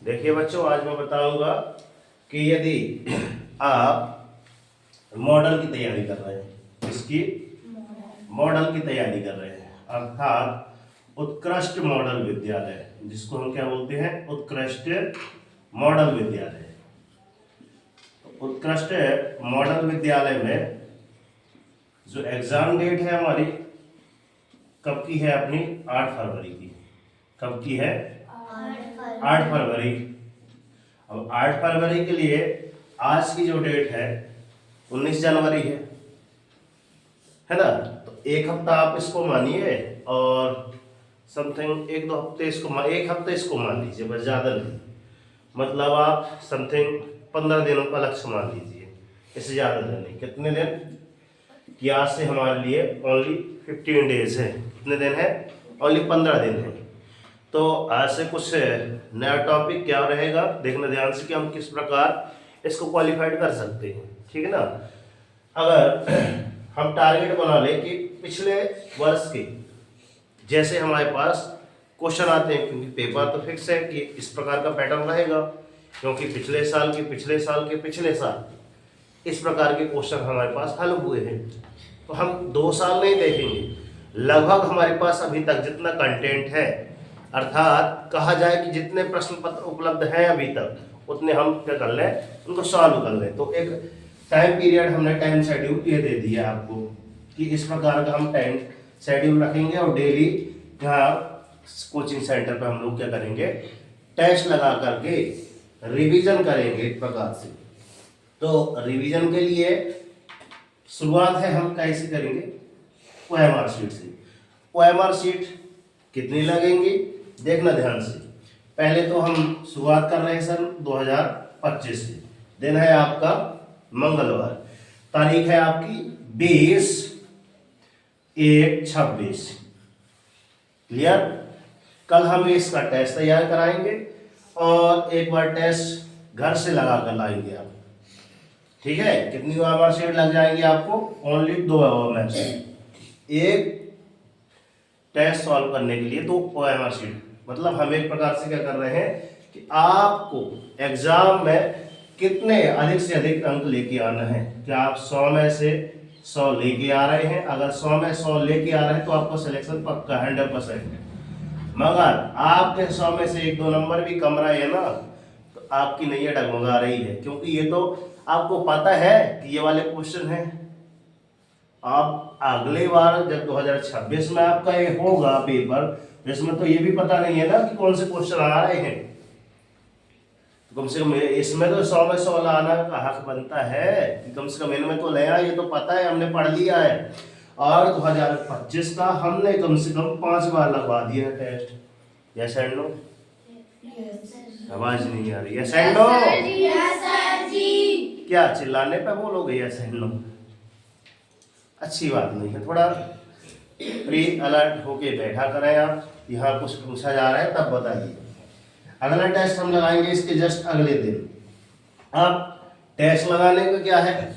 देखिए बच्चों, आज मैं बताऊंगा कि यदि आप मॉडल की तैयारी कर रहे हैं, इसकी मॉडल की तैयारी कर रहे हैं, अर्थात उत्कृष्ट मॉडल विद्यालय, जिसको हम क्या बोलते हैं, उत्कृष्ट मॉडल विद्यालय। उत्कृष्ट मॉडल विद्यालय में जो एग्जाम डेट है हमारी, कब की है अपनी, 8 फरवरी की। कब की है? 8 फरवरी। अब 8 फरवरी के लिए आज की जो डेट है 19 जनवरी है ना। तो एक हफ्ता आप इसको मानिए और समथिंग 1-2 हफ्ते इसको, 1 हफ्ते इसको मान लीजिए, बस ज़्यादा नहीं। मतलब आप समथिंग 15 दिनों का लक्ष्य मान लीजिए, इससे ज़्यादा दिन नहीं। कितने दिन कि आज से हमारे लिए ओनली 15 डेज है। कितने दिन है? ओनली 15 दिन है। तो आज से कुछ नया टॉपिक क्या रहेगा, देखना ध्यान से कि हम किस प्रकार इसको क्वालिफाइड कर सकते हैं, ठीक है ना। अगर हम टारगेट बना लें कि पिछले वर्ष के जैसे हमारे पास क्वेश्चन आते हैं, क्योंकि पेपर तो फिक्स है कि इस प्रकार का पैटर्न रहेगा, क्योंकि पिछले साल के पिछले साल के पिछले साल इस प्रकार के क्वेश्चन हमारे पास हल हुए हैं। तो हम 2 साल नहीं देखेंगे, लगभग हमारे पास अभी तक जितना कंटेंट है, अर्थात कहा जाए कि जितने प्रश्न पत्र उपलब्ध हैं अभी तक, उतने हम क्या कर लें, उनको सॉल्व कर लें। तो एक टाइम पीरियड हमने, टाइम शेड्यूल ये दे दिया आपको कि इस प्रकार का हम टाइम शेड्यूल रखेंगे और डेली यहाँ कोचिंग सेंटर पे हम लोग क्या करेंगे, टेस्ट लगा करके रिवीजन करेंगे एक प्रकार से। तो रिवीजन के लिए शुरुआत है हम कैसे करेंगे, ओएमआर शीट से। ओएमआर शीट कितनी लगेंगी, देखना ध्यान से। पहले तो हम शुरुआत कर रहे हैं सन 2025 से। दिन है आपका मंगलवार, तारीख है आपकी 20/1/26। क्लियर? कल हम इसका टेस्ट तैयार कराएंगे और एक बार टेस्ट घर से लगा कर लाएंगे आप, ठीक है। कितनी ओएमआर शीट लग जाएंगी आपको? Only 2 OMR sheet. एक टेस्ट सॉल्व करने के लिए 2 ओएमआर शीट। मतलब हम एक प्रकार से क्या कर रहे हैं कि आपको एग्जाम में कितने अधिक से अधिक अंक लेके आना है। क्या आप 100 में से 100 लेके आ रहे हैं? अगर 100 में 100 लेके आ रहे हैं तो आपको सिलेक्शन पक्का 100% है। मगर आपके 100 में से 1-2 नंबर भी कम रहे हैं ना, तो आपकी नैया डगमगा रही है, क्योंकि ये तो आपको पता है कि ये वाले क्वेश्चन है। आप अगले बार जब 2026 में आपका ये होगा पेपर, जिसमें तो ये भी पता नहीं है ना कि कौन से क्वेश्चन आ रहे हैं, तो कम से कम इसमें तो 100 में 100 लाना का हक बनता है कि कम से कम इनमें तो नया, ये तो पता है, हमने पढ़ लिया है। और 2025 का हमने कम से कम 5 बार लगवा दिया है टेस्ट। Yes and no? आवाज नहीं आ रही। Yes and no? क्या चिल्लाने पे बोलोगे यस एंड नो? अच्छी बात नहीं है। थोड़ा प्री अलर्ट होके बैठा करें आप। यहाँ कुछ पूछा जा रहा है तब बताइए। अगला टेस्ट हम लगाएंगे इसके जस्ट अगले दिन। अब टेस्ट लगाने का क्या है,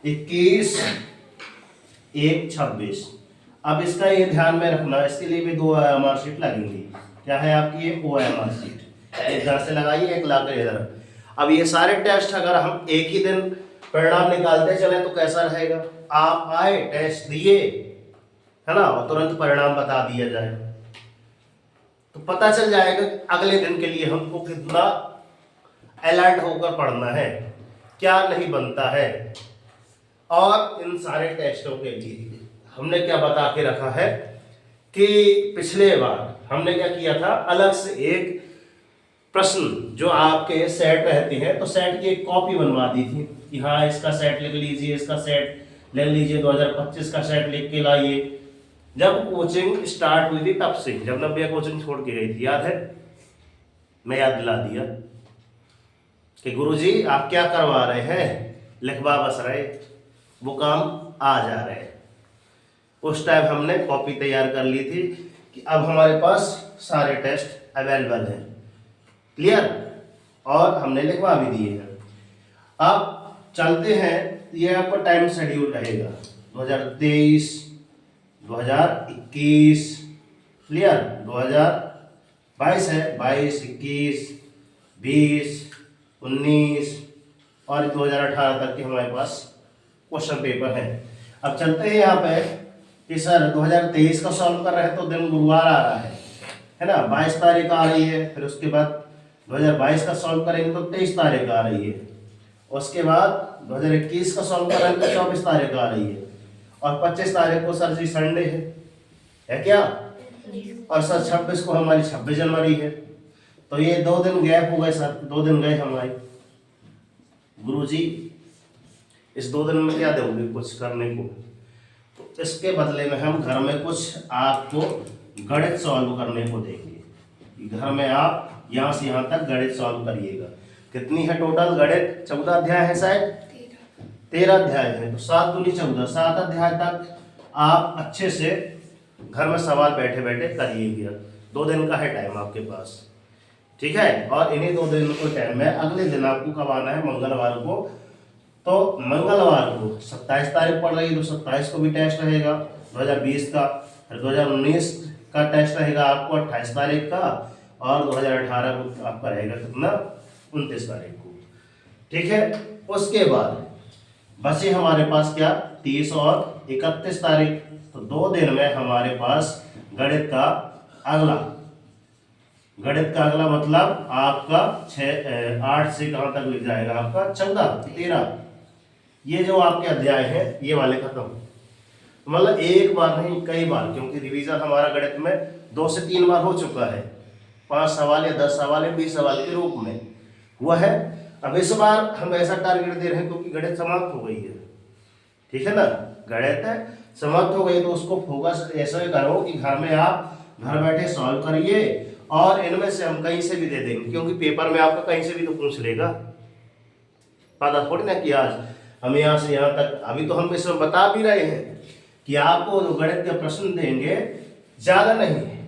21/1/26। अब इसका ये ध्यान में रखना, इसके लिए भी 2 ओएमआर शीट लगेंगी। क्या है आपकी ये ओएमआर शीट, एक घर से लगाइए, एक लाकर इधर। अब ये सारे टेस्ट अगर हम एक ही दिन परिणाम निकालते चले तो कैसा रहेगा, आप आए टेस्ट दिए है ना, और तुरंत परिणाम बता दिया जाए तो पता चल जाएगा अगले दिन के लिए हमको कितना अलर्ट होकर पढ़ना है, क्या नहीं बनता है। और इन सारे टेस्टों के लिए हमने क्या बता के रखा है कि पिछले बार हमने क्या किया था, अलग से एक प्रश्न जो आपके सेट रहते हैं, तो सेट की एक कॉपी बनवा दी थी कि हाँ इसका सेट लिख लीजिए, इसका सेट ले लीजिए, 2025 का सेट लिख के लाइए। जब कोचिंग स्टार्ट हुई थी तब से, जब नव्या कोचिंग छोड़ के गई थी, याद है, मैं याद दिला दिया कि गुरुजी आप क्या करवा रहे हैं, लिखवा बस रहे, वो काम आ जा रहे हैं। उस टाइम हमने कॉपी तैयार कर ली थी कि अब हमारे पास सारे टेस्ट अवेलेबल हैं। क्लियर? और हमने लिखवा भी दिए हैं। अब चलते हैं, ये आपका टाइम शेड्यूल रहेगा 2023, 2021, क्लियर, 2022 है, 22, 21, 20, 19 और 2018 तक के हमारे पास क्वेश्चन पेपर है। अब चलते हैं यहाँ पे कि सर 2023 का सॉल्व कर रहे हैं तो दिन गुरुवार आ रहा है ना, 22 तारीख आ रही है। फिर उसके बाद 2022 का सॉल्व करेंगे तो 23 तारीख आ रही है। उसके बाद 2021 का सॉल्व कर रहे हैं तो 24 तारीख आ रही है। और 25 तारीख को सर जी संडे है क्या? और सर 26 को हमारी 26 जनवरी है। तो ये 2 दिन गैप हो गए सर, 2 दिन गए हमारे। गुरुजी इस 2 दिन में क्या दोगे कुछ करने को? तो इसके बदले में हम घर में कुछ आपको गणित सॉल्व करने को देंगे। घर में आप यहाँ से यहाँ तक गणित सॉल्व करिएगा। कितनी है टोटल गणित? 14 अध्याय है शायद, 13 अध्याय है। तो 7 दूनी 14, 7 अध्याय तक आप अच्छे से घर में सवाल बैठे बैठे करिएगा। 2 दिन का है टाइम आपके पास, ठीक है। और इन्हीं 2 दिन को टाइम में अगले दिन आपको कब आना है? मंगलवार को। तो मंगलवार को 27 तारीख पड़ रही है तो 27 को भी टेस्ट रहेगा 2020 का। फिर 2019 का टेस्ट रहेगा आपको 28 तारीख का। और 2018 को आपका रहेगा कितना? 29 तारीख को, ठीक है। उसके बाद बचे हमारे पास क्या? 30 और 31 तारीख। तो 2 दिन में हमारे पास गणित का अगला मतलब आपका 8 से कहां तक लिख जाएगा? आपका 14, 13। ये जो आपके अध्याय हैं ये वाले खत्म। मतलब एक बार नहीं कई बार, क्योंकि रिवीजन हमारा गणित में 2 से 3 बार हो चुका है। 5 सवाल या 10 सवाल या 20 सवाल के रूप में हुआ है। अब इस बार हम ऐसा टारगेट दे रहे हैं क्योंकि गणित समाप्त हो गई है, ठीक है ना। गणित समाप्त हो गई तो उसको फोकस ऐसा करो कि घर में आप घर बैठे सॉल्व करिए। और इनमें से हम कहीं से भी दे देंगे, क्योंकि पेपर में आपका कहीं से भी तो पूछ लेगा। पता थोड़ी ना कि आज हम यहाँ से यहाँ तक, अभी तो हम इसमें बता भी रहे हैं कि आपको जो गणित के प्रश्न देंगे ज्यादा नहीं है,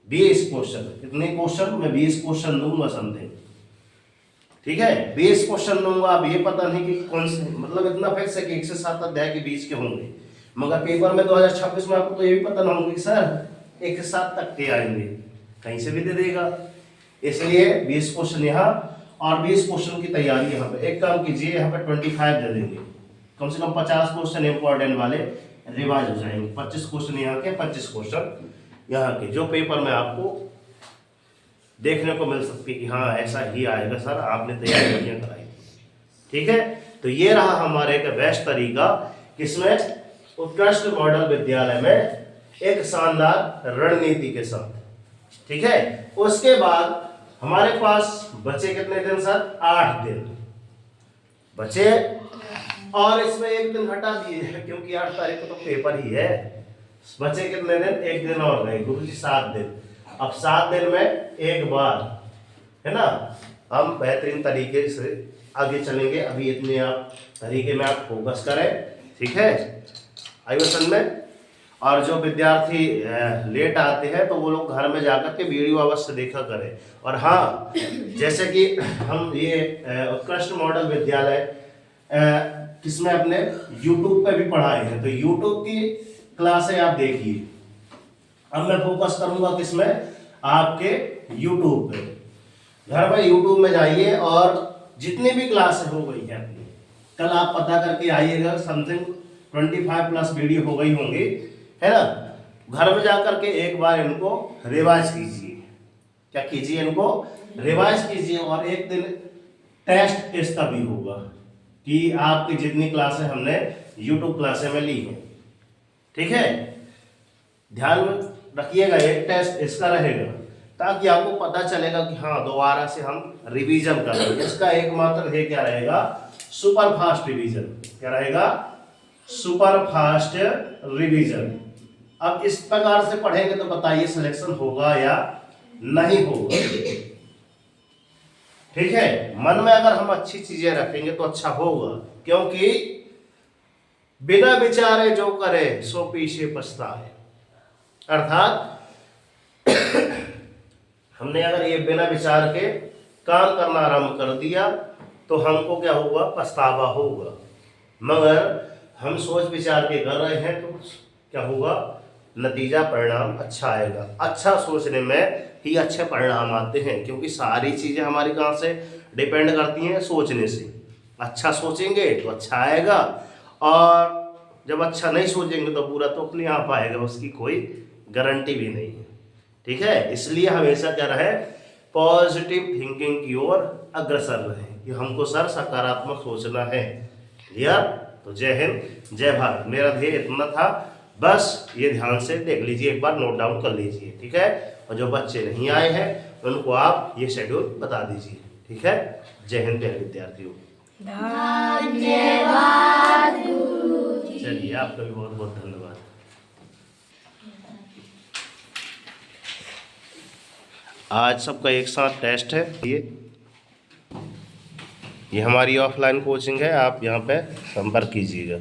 20 क्वेश्चन। कितने क्वेश्चन? मैं 20 क्वेश्चन दूंगा समझे, ठीक है। 20 क्वेश्चन दूंगा। अब ये पता नहीं कि कौन से, मतलब इतना फिक्स है कि 1 से 7 अध्याय के बीच के होंगे। मगर पेपर में 2026 में आपको तो ये भी पता ना होगा कि सर 1 से 7 तक के आएंगे, कहीं से भी दे देगा। इसलिए 20 क्वेश्चन यहाँ और 20 क्वेश्चन की तैयारी यहाँ पे। एक काम कीजिए, यहाँ पे 25 दे देंगे, कम से कम 50 क्वेश्चन इंपॉर्टेंट वाले रिवाइज हो जाएंगे। 25 क्वेश्चन यहाँ के, 25 क्वेश्चन यहाँ के, जो पेपर में आपको देखने को मिल सकती है कि हाँ ऐसा ही आएगा सर, आपने तैयारी बढ़िया कराई, ठीक है। तो ये रहा हमारे का बेस्ट तरीका, किसमें? उत्कृष्ट मॉडल विद्यालय में एक शानदार रणनीति के साथ, ठीक है। उसके बाद हमारे पास बचे कितने दिन सर? 8 दिन बचे। और इसमें 1 दिन हटा दिए क्योंकि 8 तारीख को तो पेपर ही है। बचे कितने दिन? 1 दिन और गए गुरुजी, 7 दिन। अब 7 दिन में एक बार, है ना, हम बेहतरीन तरीके से आगे चलेंगे। अभी इतने आप तरीके में आप फोकस करें, ठीक है, आयुषन में। और जो विद्यार्थी लेट आते हैं तो वो लोग घर में जाकर के वीडियो अवश्य देखा करें। और हाँ, जैसे कि हम ये उत्कृष्ट मॉडल विद्यालय किसमें अपने YouTube पे भी पढ़ाए हैं, तो YouTube की क्लासें आप देखिए। अब मैं फोकस करूंगा किसमें? आपके YouTube पे। घर में YouTube में जाइए और जितनी भी क्लासें हो गई हैं अपनी, कल आप पता करके आइएगा, समथिंग 25 प्लस वीडियो हो गई होंगी, है ना। घर में जाकर के एक बार इनको रिवाइज कीजिए। क्या कीजिए? इनको रिवाइज कीजिए। और एक दिन टेस्ट इसका भी होगा कि आपकी जितनी क्लासें हमने YouTube क्लासें में ली हैं, ठीक है। ध्यान में रखिएगा, एक टेस्ट इसका रहेगा ताकि आपको पता चलेगा कि हाँ दोबारा से हम रिवीजन कर रहे हैं। इसका एकमात्र ध्येय क्या रहेगा? Super fast revision. क्या रहेगा? Super fast revision. अब इस प्रकार से पढ़ेंगे तो बताइए सिलेक्शन होगा या नहीं होगा, ठीक है। मन में अगर हम अच्छी चीजें रखेंगे तो अच्छा होगा, क्योंकि बिना विचारे जो करे सो पीछे पछताए। अर्थात हमने अगर ये बिना विचार के काम करना आरंभ कर दिया तो हमको क्या होगा? पछतावा होगा। मगर हम सोच विचार के कर रहे हैं तो क्या होगा? नतीजा परिणाम अच्छा आएगा। अच्छा सोचने में ही अच्छे परिणाम आते हैं, क्योंकि सारी चीज़ें हमारी कहाँ से डिपेंड करती हैं, सोचने से। अच्छा सोचेंगे तो अच्छा आएगा, और जब अच्छा नहीं सोचेंगे तो बुरा तो अपने आप आएगा, उसकी कोई गारंटी भी नहीं है। ठीक है, इसलिए हमेशा क्या रहे, पॉजिटिव थिंकिंग की ओर अग्रसर रहे कि हमको सर सकारात्मक सोचना है। क्लियर? तो जय हिंद, जय भारत। मेरा ध्येय इतना था, बस ये ध्यान से देख लीजिए, एक बार नोट डाउन कर लीजिए। ठीक है, और जो बच्चे नहीं आए हैं उनको आप ये शेड्यूल बता दीजिए। ठीक है, जय हिंद प्यारे विद्यार्थियों। धन्यवाद गुरुजी। चलिए, आपका भी बहुत बहुत धन्यवाद। आज सबका एक साथ टेस्ट है। ये हमारी ऑफलाइन कोचिंग है, आप यहाँ पे संपर्क कीजिएगा।